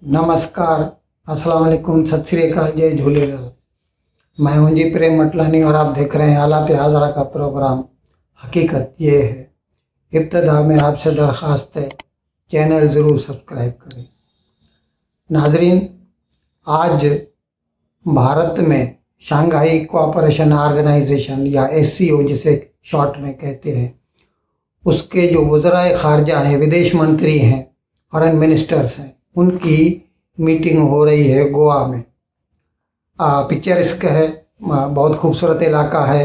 नमस्कार, अस्सलाम वालेकुम, सत श्री अकाल, जय झूलेलाल। मैं हूं जी प्रेम मटलानी और आप देख रहे हैं हालात हाज़रा का प्रोग्राम हकीकत ये है। इब्तदा में आपसे दरख्वास्त है, चैनल ज़रूर सब्सक्राइब करें। नाजरीन, आज भारत में शंघाई कोऑपरेशन ऑर्गेनाइजेशन या SCO जिसे शॉर्ट में कहते हैं, उसके जो वज़राए ख़ारजा हैं, विदेश मंत्री हैं, फॉरेन मिनिस्टर्स हैं, उनकी मीटिंग हो रही है गोवा में। पिक्चरिस्क है, बहुत खूबसूरत इलाका है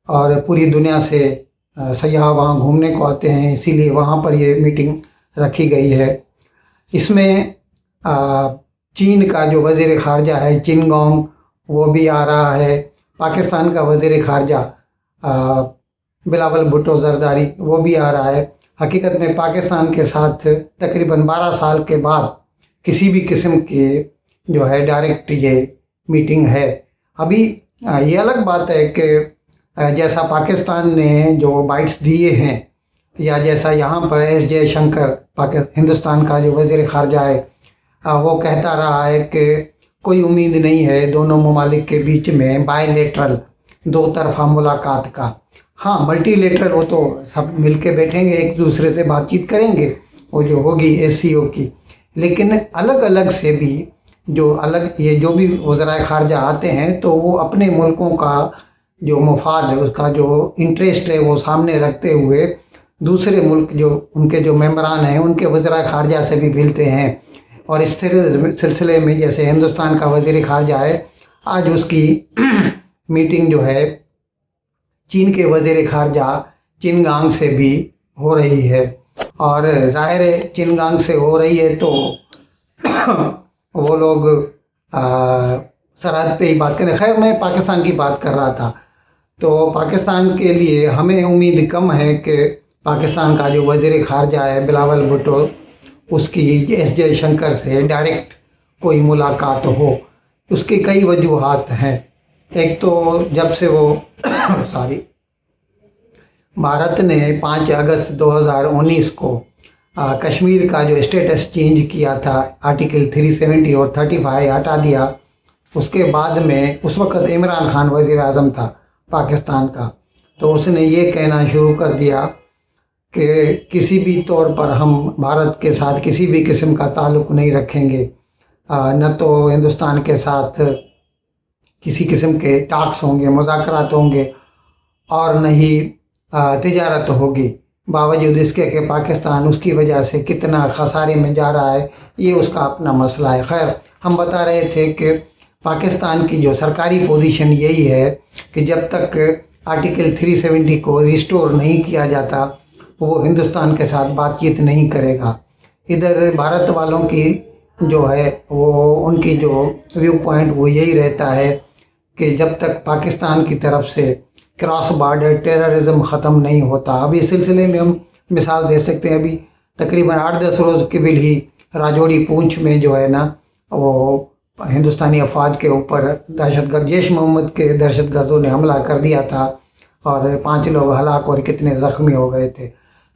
और पूरी दुनिया से सयाह वहाँ घूमने को आते हैं, इसीलिए वहाँ पर ये मीटिंग रखी गई है। इसमें चीन का जो वज़ीर ख़ारजा है चिनगोंग, वो भी आ रहा है। पाकिस्तान का वज़ीर ख़ारजा बिलावल भुट्टो ज़रदारी, वो भी आ रहा है। हकीकत में पाकिस्तान के साथ तकरीबन 12 साल के बाद किसी भी किस्म के जो है डायरेक्ट ये मीटिंग है। अभी ये अलग बात है कि जैसा पाकिस्तान ने जो बाइट्स दिए हैं या जैसा यहाँ पर S जयशंकर हिंदुस्तान का जो वज़ीर ख़ारजा है वो कहता रहा है कि कोई उम्मीद नहीं है दोनों ममालिक के बीच में बायलैटरल दो तरफ़ा मुलाकात का। हाँ, मल्टीलेटरल वो तो सब मिल के बैठेंगे, एक दूसरे से बातचीत करेंगे, वो जो होगी SCO की। लेकिन अलग अलग से भी जो अलग ये जो भी वज़राए ख़ारजा आते हैं तो वो अपने मुल्कों का जो मफाद है, उसका जो इंटरेस्ट है, वो सामने रखते हुए दूसरे मुल्क जो उनके जो मेंबरान हैं उनके वज़राए ख़ारजा से भी मिलते हैं। और इस सिलसिले में जैसे हिंदुस्तान का वज़ीर ख़ारजा है, आज उसकी मीटिंग जो है चीन के वज़ीर ख़ारजा चिनगांग से भी हो रही है। और ज़ाहिर है चिनगांग से हो रही है तो वो लोग सरहद पे ही बात करें। खैर, मैं पाकिस्तान की बात कर रहा था, तो पाकिस्तान के लिए हमें उम्मीद कम है कि पाकिस्तान का जो वज़ीर ख़ारजा है बिलावल भुट्टो, उसकी S जयशंकर से डायरेक्ट कोई मुलाकात हो। उसकी कई वजूहात हैं। एक तो जब से वो भारत ने 5 अगस्त 2019 को कश्मीर का जो स्टेटस चेंज किया था, आर्टिकल 370 और 35 हटा दिया, उसके बाद में उस वक़्त इमरान खान वज़ीर आज़म था पाकिस्तान का, तो उसने ये कहना शुरू कर दिया कि किसी भी तौर पर हम भारत के साथ किसी भी किस्म का ताल्लुक़ नहीं रखेंगे, न तो हिंदुस्तान के साथ किसी किस्म के टाक्स होंगे, मुज़ाकरात होंगे और न ही तिजारत होगी। बावजूद इसके कि पाकिस्तान उसकी वजह से कितना खसारे में जा रहा है, ये उसका अपना मसला है। खैर, हम बता रहे थे कि पाकिस्तान की जो सरकारी पोजीशन यही है कि जब तक आर्टिकल 370 को रिस्टोर नहीं किया जाता वो हिंदुस्तान के साथ बातचीत नहीं करेगा। इधर भारत वालों की जो है वो उनकी जो व्यू पॉइंट वो यही रहता है कि जब तक पाकिस्तान की तरफ से क्रॉस बॉर्डर टेररिज्म ख़त्म नहीं होता। अभी इस सिलसिले में हम मिसाल दे सकते हैं, अभी तकरीबन 8-10 रोज़ कबल ही राजौरी पूंछ में जो है ना, वो हिंदुस्तानी अफवाज के ऊपर दहशतगर्द जैश मोहम्मद के दहशतगर्दों ने हमला कर दिया था और 5 लोग हलाक और कितने ज़ख्मी हो गए थे।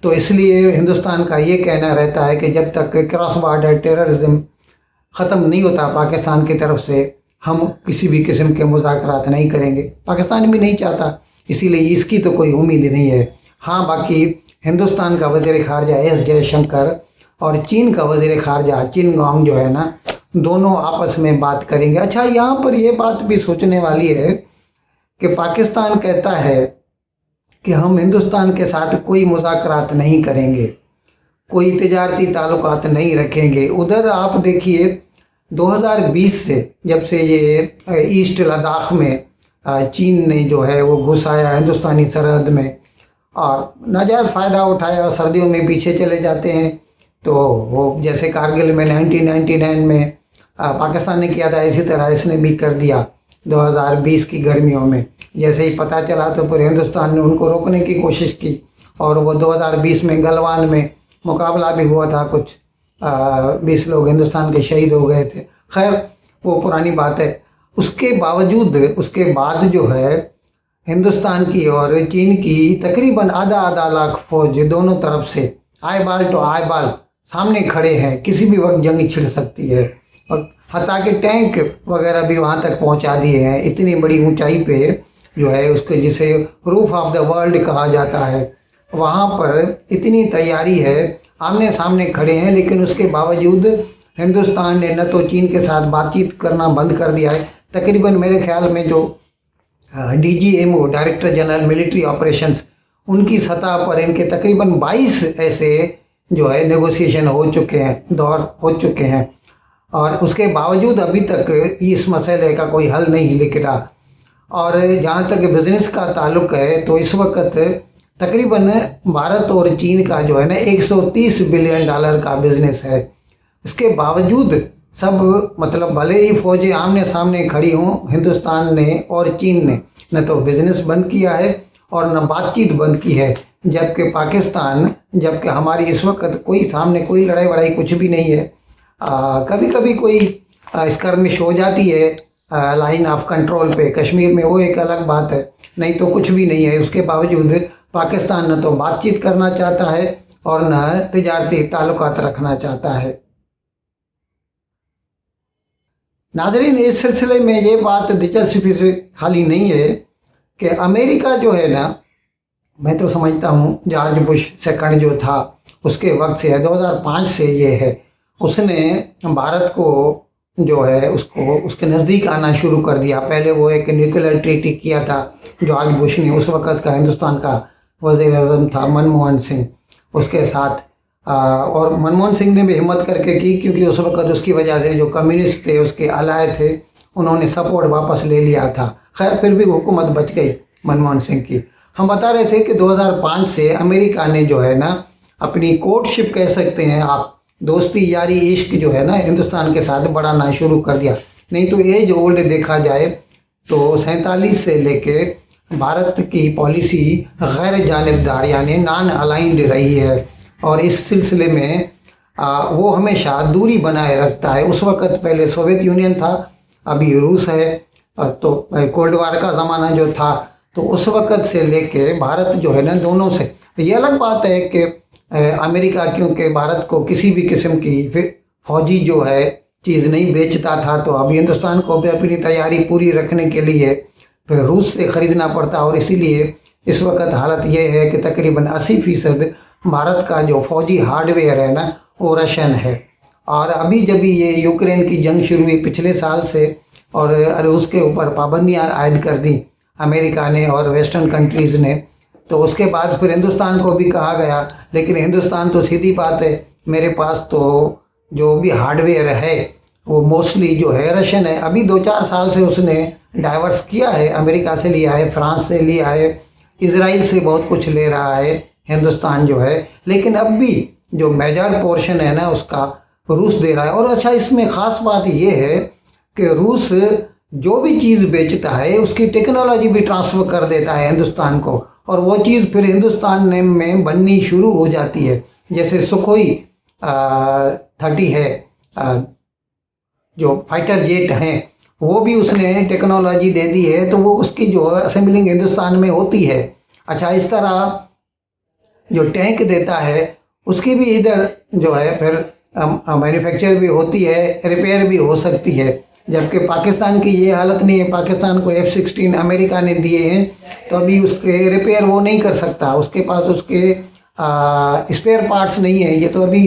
तो इसलिए हिंदुस्तान का ये कहना रहता है कि जब तक क्रॉस बॉर्डर टेररिज्म ख़त्म नहीं होता पाकिस्तान की तरफ से, हम किसी भी किस्म के मुज़ाकरात नहीं करेंगे। पाकिस्तान भी नहीं चाहता, इसीलिए इसकी तो कोई उम्मीद नहीं है। हाँ, बाकी हिंदुस्तान का वज़ीर ख़ारजा S जयशंकर और चीन का वज़ीर ख़ारजा चिनगोंग जो है ना, दोनों आपस में बात करेंगे। अच्छा, यहाँ पर ये बात भी सोचने वाली है कि पाकिस्तान कहता है कि हम हिंदुस्तान के साथ कोई मुज़ाकरात नहीं करेंगे, कोई तिजारती ताल्लुकात नहीं रखेंगे। उधर आप देखिए 2020 से जब से ये ईस्ट लद्दाख में चीन ने जो है वो घुस आया हिंदुस्तानी सरहद में और नाजायज़ फ़ायदा उठाया, सर्दियों में पीछे चले जाते हैं। तो वो जैसे कारगिल में 1999 में पाकिस्तान ने किया था, इसी तरह इसने भी कर दिया 2020 की गर्मियों में। जैसे ही पता चला तो पूरे हिंदुस्तान ने उनको रोकने की कोशिश की और वो 2020 में गलवान में मुकाबला भी हुआ था, कुछ 20 लोग हिंदुस्तान के शहीद हो गए थे। खैर, वो पुरानी बात है। उसके बावजूद उसके बाद जो है हिंदुस्तान की और चीन की तकरीबन आधा लाख फौज दोनों तरफ से आईबाल टू आईबाल सामने खड़े हैं, किसी भी वक्त जंग छिड़ सकती है। और हत्ता के टैंक वगैरह भी वहाँ तक पहुँचा दिए हैं, इतनी बड़ी ऊंचाई पे जो है उसको, जिसे रूफ ऑफ द वर्ल्ड कहा जाता है, वहाँ पर इतनी तैयारी है, आमने सामने खड़े हैं। लेकिन उसके बावजूद हिंदुस्तान ने न तो चीन के साथ बातचीत करना बंद कर दिया है। तकरीबन मेरे ख्याल में जो DGMO, director general military operations, उनकी सतह पर इनके तकरीबन 22 ऐसे जो है नेगोशिएशन हो चुके हैं, दौर हो चुके हैं, और उसके बावजूद अभी तक इस मसले का कोई हल नहीं निकला। और जहाँ तक बिज़नेस का ताल्लुक है तो इस वक्त तकरीबन भारत और चीन का जो है ना $130 बिलियन का बिज़नेस है। इसके बावजूद सब मतलब भले ही फौजें आमने सामने खड़ी हों, हिंदुस्तान ने और चीन ने न तो बिज़नेस बंद किया है और न बातचीत बंद की है। जबकि हमारी इस वक्त कोई सामने कोई लड़ाई वड़ाई कुछ भी नहीं है। कभी कभी कोई स्कर्मिश हो जाती है लाइन ऑफ कंट्रोल पे कश्मीर में, वो एक अलग बात है, नहीं तो कुछ भी नहीं है। उसके बावजूद पाकिस्तान न तो बातचीत करना चाहता है और न तिजारती ताल्लुकात रखना चाहता है। नाज़रीन, इस सिलसिले में ये बात दिलचस्पी से खाली नहीं है कि अमेरिका जो है ना, मैं तो समझता हूँ जॉर्ज बुश सेकंड जो था उसके वक्त से है, 2005 से ये है, उसने भारत को जो है उसको उसके नज़दीक आना शुरू कर दिया। पहले वो एक न्यूक्लियर ट्रीटी किया था जॉर्ज बुश ने, उस वक़्त का हिंदुस्तान का वज़ीर आज़म था मनमोहन सिंह, उसके साथ और मनमोहन सिंह ने भी हिम्मत करके की, क्योंकि उस वक़्त उसकी वजह से जो कम्युनिस्ट थे उसके अलाय थे, उन्होंने सपोर्ट वापस ले लिया था। खैर फिर भी हुकूमत बच गई मनमोहन सिंह की। हम बता रहे थे कि 2005 से अमेरिका ने जो है ना अपनी कोर्टशिप कह सकते हैं आप, दोस्ती यारी इश्क जो है ना हिंदुस्तान के साथ बढ़ाना शुरू कर दिया। नहीं तो एज ओल्ड देखा जाए तो 47 से लेके भारत की पॉलिसी गैर जानिबदार यानी नॉन अलाइंड रही है, और इस सिलसिले में वो हमेशा दूरी बनाए रखता है। उस वक़्त पहले सोवियत यूनियन था, अभी रूस है, तो कोल्ड वार का ज़माना जो था, तो उस वक़्त से लेके भारत जो है ना दोनों से, ये अलग बात है कि अमेरिका क्योंकि भारत को किसी भी किस्म की फिर फौजी जो है चीज़ नहीं बेचता था, तो अभी हिंदुस्तान को भी अपनी तैयारी पूरी रखने के लिए फिर रूस से ख़रीदना पड़ता, और इसीलिए इस वक्त हालत ये है कि तकरीबन 80% भारत का जो फौजी हार्डवेयर है ना वो रशियन है। और अभी जब ये यूक्रेन की जंग शुरू हुई पिछले साल से, और रूस के ऊपर पाबंदियाँ आयद कर दी अमेरिका ने और वेस्टर्न कंट्रीज़ ने, तो उसके बाद फिर हिंदुस्तान को भी कहा गया। लेकिन हिंदुस्तान तो सीधी बात है, मेरे पास तो जो भी हार्डवेयर है वो मोस्टली जो है रशियन है। अभी 2-4 साल से उसने डाइवर्स किया है, अमेरिका से लिया है, फ्रांस से लिया है, इजराइल से बहुत कुछ ले रहा है हिंदुस्तान जो है, लेकिन अब भी जो मेजर पोर्शन है ना उसका रूस दे रहा है। और अच्छा, इसमें ख़ास बात ये है कि रूस जो भी चीज़ बेचता है उसकी टेक्नोलॉजी भी ट्रांसफ़र कर देता है हिंदुस्तान को, और वो चीज़ फिर हिंदुस्तान में बननी शुरू हो जाती है। जैसे सुखोई 30 है, जो फाइटर जेट हैं, वो भी उसने टेक्नोलॉजी दे दी है, तो वो उसकी जो असेंबलिंग हिंदुस्तान में होती है। अच्छा, इस तरह जो टैंक देता है उसकी भी इधर जो है फिर मैन्युफैक्चर भी होती है, रिपेयर भी हो सकती है। जबकि पाकिस्तान की ये हालत नहीं है, पाकिस्तान को F-16 अमेरिका ने दिए हैं, तो अभी उसके रिपेयर वो नहीं कर सकता, उसके पास उसके स्पेयर पार्ट्स नहीं है। ये तो अभी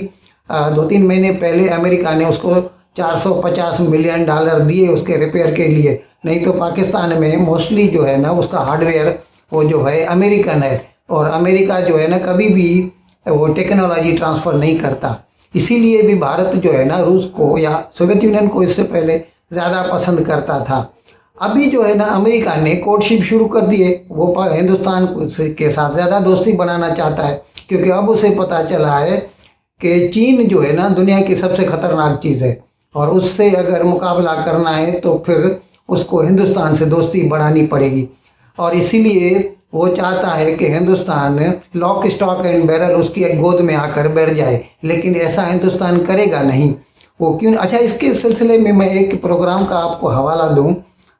2-3 महीने पहले अमेरिका ने उसको $450 मिलियन दिए उसके रिपेयर के लिए। नहीं तो पाकिस्तान में मोस्टली जो है ना उसका हार्डवेयर वो जो है अमेरिकन है, और अमेरिका जो है ना कभी भी वो टेक्नोलॉजी ट्रांसफ़र नहीं करता। इसीलिए भी भारत जो है ना रूस को या सोवियत यूनियन को इससे पहले ज़्यादा पसंद करता था। अभी जो है ना अमेरिका ने कोर्टशिप शुरू कर दी है, वो हिंदुस्तान के साथ ज़्यादा दोस्ती बनाना चाहता है, क्योंकि अब उसे पता चला है कि चीन जो है ना दुनिया की सबसे ख़तरनाक चीज़ है, और उससे अगर मुकाबला करना है तो फिर उसको हिंदुस्तान से दोस्ती बढ़ानी पड़ेगी। और इसीलिए वो चाहता है कि Hindustan lock stock and barrel उसकी गोद में आकर बैठ जाए, लेकिन ऐसा हिंदुस्तान करेगा नहीं। वो क्यों? अच्छा, इसके सिलसिले में मैं एक प्रोग्राम का आपको हवाला दूं,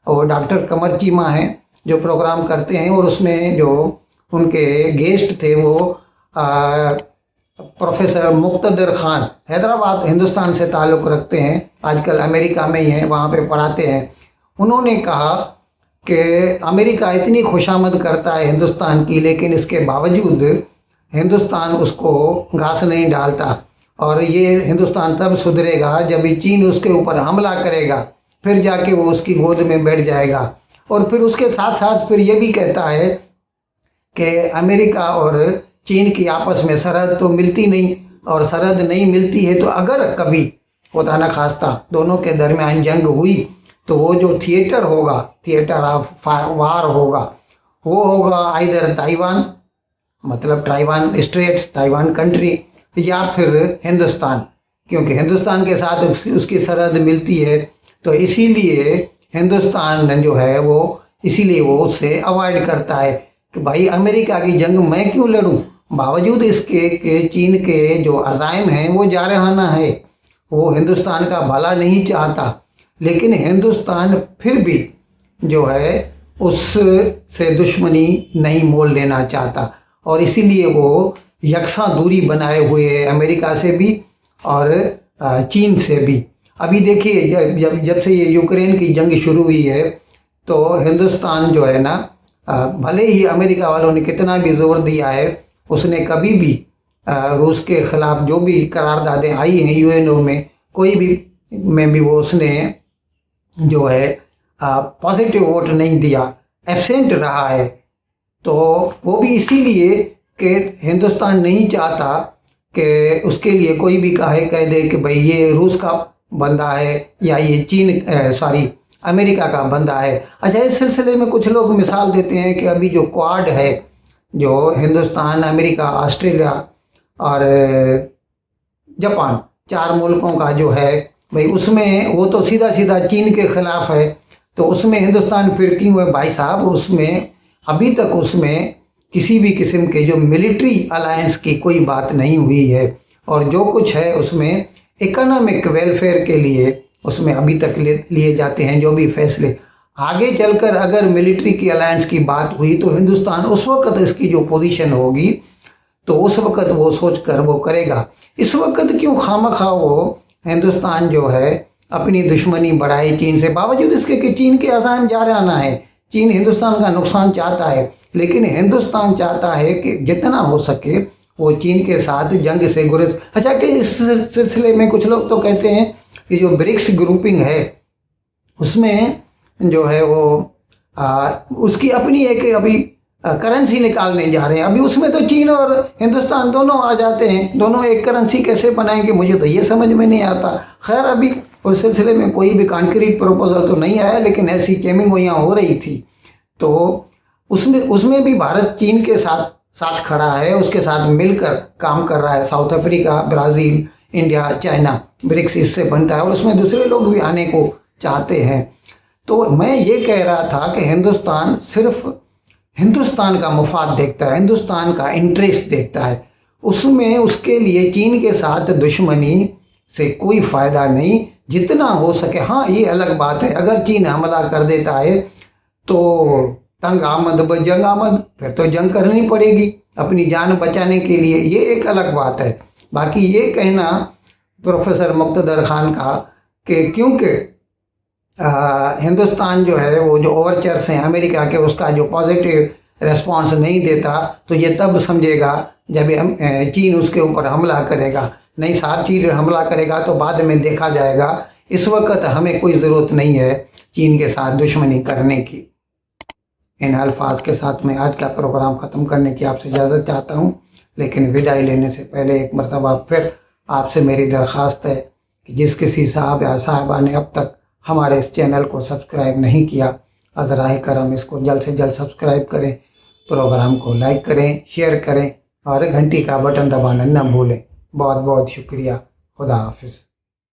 और डॉक्टर कमर चीमा हैं जो प्रोग्राम करते हैं, और उसमें जो उनके गेस्ट थे वो प्रोफेसर मुक्तदर खान हैदराबाद हिंदुस्तान से ताल्लुक़ रखते हैं, आजकल अमेरिका में ही हैं, वहाँ पे पढ़ाते हैं। उन्होंने कहा कि अमेरिका इतनी खुशामद करता है हिंदुस्तान की, लेकिन इसके बावजूद हिंदुस्तान उसको घास नहीं डालता, और ये हिंदुस्तान तब सुधरेगा जब ये चीन उसके ऊपर हमला करेगा, फिर जाके वो उसकी गोद में बैठ जाएगा। और फिर उसके साथ साथ फिर ये भी कहता है कि अमेरिका और चीन की आपस में सरहद तो मिलती नहीं, और सरहद नहीं मिलती है तो अगर कभी खुदा न खास्ता दोनों के दरमियान जंग हुई तो वो जो थिएटर होगा, थिएटर ऑफ वार होगा, वो होगा आइदर ताइवान, मतलब ताइवान स्ट्रेट्स, ताइवान कंट्री, या फिर हिंदुस्तान, क्योंकि हिंदुस्तान के साथ उसकी सरहद मिलती है। तो इसीलिए हिंदुस्तान जो है वो इसीलिए वो उससे अवॉइड करता है कि भाई अमेरिका की जंग मैं क्यों लड़ूं, बावजूद इसके कि चीन के जो अज़ाइम हैं वो जारहाना है, वो हिंदुस्तान का भला नहीं चाहता, लेकिन हिंदुस्तान फिर भी जो है उससे दुश्मनी नहीं मोल लेना चाहता, और इसीलिए वो यकसा दूरी बनाए हुए है अमेरिका से भी और चीन से भी। अभी देखिए जब से ये यूक्रेन की जंग शुरू हुई है तो हिंदुस्तान जो है ना, भले ही अमेरिका वालों ने कितना भी ज़ोर दिया है, उसने कभी भी रूस के ख़िलाफ़ जो भी करारदादें आई हैं यूएनओ में, कोई भी में भी वो उसने जो है पॉजिटिव वोट नहीं दिया, एब्सेंट रहा है। तो वो भी इसीलिए कि हिंदुस्तान नहीं चाहता कि उसके लिए कोई भी कह दे कि भाई ये रूस का बंदा है या ये चीन अमेरिका का बंदा है। अच्छा, इस सिलसिले में कुछ लोग मिसाल देते हैं कि अभी जो क्वाड है, जो हिंदुस्तान, अमेरिका, ऑस्ट्रेलिया और जापान, 4 मुल्कों का जो है भाई, उसमें वो तो सीधा सीधा चीन के ख़िलाफ़ है, तो उसमें हिंदुस्तान फिर क्यों है भाई साहब? उसमें अभी तक उसमें किसी भी किस्म के जो मिलिट्री अलायंस की कोई बात नहीं हुई है, और जो कुछ है उसमें इकोनॉमिक वेलफेयर के लिए उसमें अभी तक लिए जाते हैं जो भी फैसले। आगे चलकर अगर मिलिट्री की अलायंस की बात हुई तो हिंदुस्तान उस वक्त इसकी जो पोजीशन होगी तो उस वक्त वो सोच कर वो करेगा। इस वक्त क्यों खामखा वो हिंदुस्तान जो है अपनी दुश्मनी बढ़ाए चीन से, बावजूद इसके कि चीन के अज़ाइम जारहाना है, चीन हिंदुस्तान का नुकसान चाहता है, लेकिन हिंदुस्तान चाहता है कि जितना हो सके वो चीन के साथ जंग से गुरेज। अच्छा, कि इस सिलसिले में कुछ लोग तो कहते हैं कि जो ब्रिक्स ग्रुपिंग है उसमें जो है वो उसकी अपनी एक अभी करेंसी निकालने जा रहे हैं। अभी उसमें तो चीन और हिंदुस्तान दोनों आ जाते हैं, दोनों एक करेंसी कैसे बनाएंगे मुझे तो ये समझ में नहीं आता। खैर, अभी उस सिलसिले में कोई भी कॉन्क्रीट प्रपोजल तो नहीं आया, लेकिन ऐसी चेमिंग यहाँ हो रही थी। तो उसमें भी भारत चीन के साथ खड़ा है, उसके साथ मिलकर काम कर रहा है। South Africa, Brazil, India, China, BRICS इससे बनता है, और उसमें दूसरे लोग भी आने को चाहते हैं। तो मैं ये कह रहा था कि हिंदुस्तान सिर्फ हिंदुस्तान का मुफाद देखता है, हिंदुस्तान का इंटरेस्ट देखता है, उसमें उसके लिए चीन के साथ दुश्मनी से कोई फ़ायदा नहीं, जितना हो सके। हाँ, ये अलग बात है अगर चीन हमला कर देता है तो तंग आमद जंग आमद, फिर तो जंग करनी पड़ेगी अपनी जान बचाने के लिए, ये एक अलग बात है। बाकी ये कहना प्रोफेसर मुक्तदर खान का कि क्योंकि हिंदुस्तान जो है वो जो ओवरचर्स हैं अमेरिका के, उसका जो पॉजिटिव रेस्पॉन्स नहीं देता, तो ये तब समझेगा जब चीन उसके ऊपर हमला करेगा। नहीं साहब, चीन हमला करेगा तो बाद में देखा जाएगा, इस वक्त हमें कोई ज़रूरत नहीं है चीन के साथ दुश्मनी करने की। इन अल्फाज के साथ मैं आज का प्रोग्राम ख़त्म करने की आपसे इजाज़त चाहता हूँ, लेकिन विदाई लेने से पहले एक मरतबा फिर आपसे मेरी दरख्वास्त है कि जिस किसी साहब या साहबा ने अब तक हमारे इस चैनल को सब्सक्राइब नहीं किया, अज़राए करम इसको जल्द से जल्द सब्सक्राइब करें, प्रोग्राम को लाइक करें, शेयर करें और घंटी का बटन दबाना न भूलें। बहुत बहुत शुक्रिया। खुदा हाफिज़।